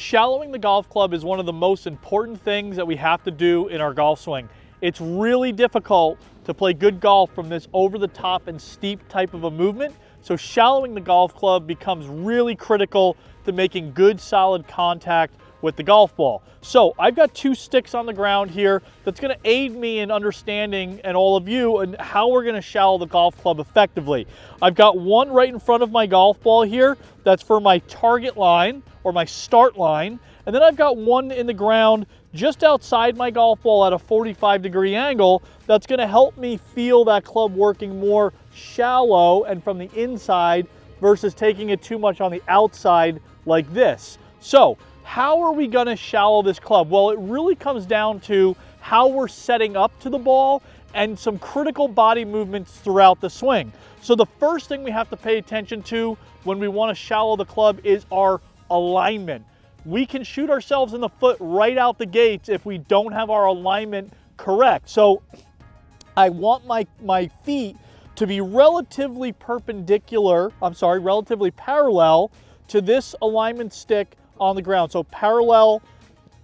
Shallowing the golf club is one of the most important things that we have to do in our golf swing. It's really difficult to play good golf from this over the top and steep type of a movement. So shallowing the golf club becomes really critical to making good solid contact with the golf ball. So I've got 2 sticks on the ground here that's going to aid me in understanding, and all of you, and how we're going to shallow the golf club effectively. I've got one right in front of my golf ball here that's for my target line or my start line, and then I've got one in the ground just outside my golf ball at a 45-degree angle that's going to help me feel that club working more shallow and from the inside versus taking it too much on the outside like this. So how are we going to shallow this club? Well, it really comes down to how we're setting up to the ball and some critical body movements throughout the swing. So the first thing we have to pay attention to when we want to shallow the club is our alignment. We can shoot ourselves in the foot right out the gates if we don't have our alignment correct. So I want my feet to be relatively parallel to this alignment stick on the ground. So parallel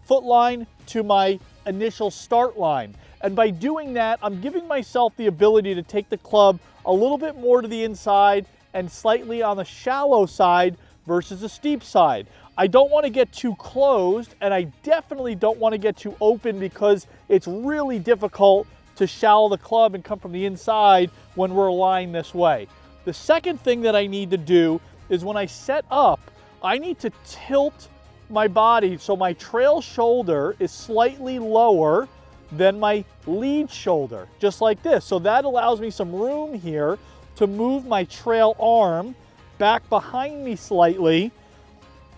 foot line to my initial start line. And by doing that, I'm giving myself the ability to take the club a little bit more to the inside and slightly on the shallow side versus the steep side. I don't want to get too closed, and I definitely don't want to get too open because it's really difficult to shallow the club and come from the inside when we're aligned this way. The second thing that I need to do is when I set up, I need to tilt my body so my trail shoulder is slightly lower than my lead shoulder, just like this. So that allows me some room here to move my trail arm back behind me slightly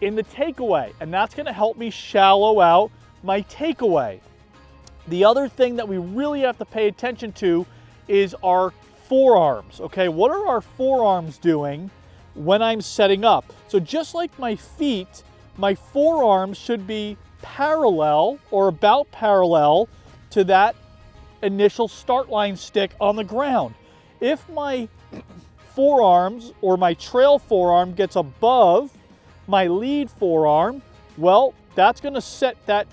in the takeaway, and that's going to help me shallow out my takeaway. The other thing that we really have to pay attention to is our forearms. Okay, what are our forearms doing when I'm setting up? So just like my feet, my forearms should be parallel or about parallel to that initial start line stick on the ground. If my forearms or my trail forearm gets above my lead forearm, well, that's going to set that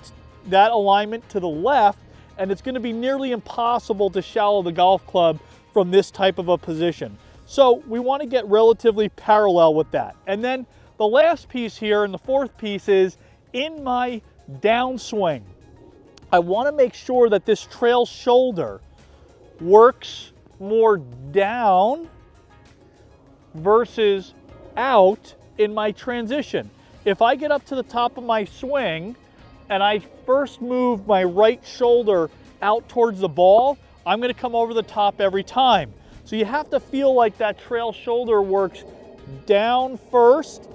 alignment to the left, and it's going to be nearly impossible to shallow the golf club from this type of a position. So we want to get relatively parallel with that. And then the last piece here, and the fourth piece, is in my downswing. I want to make sure that this trail shoulder works more down versus out in my transition. If I get up to the top of my swing and I first move my right shoulder out towards the ball, I'm going to come over the top every time. So you have to feel like that trail shoulder works down first,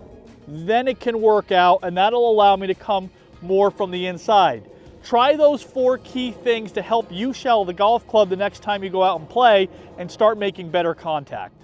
then it can work out, and that'll allow me to come more from the inside. Try those 4 key things to help you shallow the golf club the next time you go out and play and start making better contact.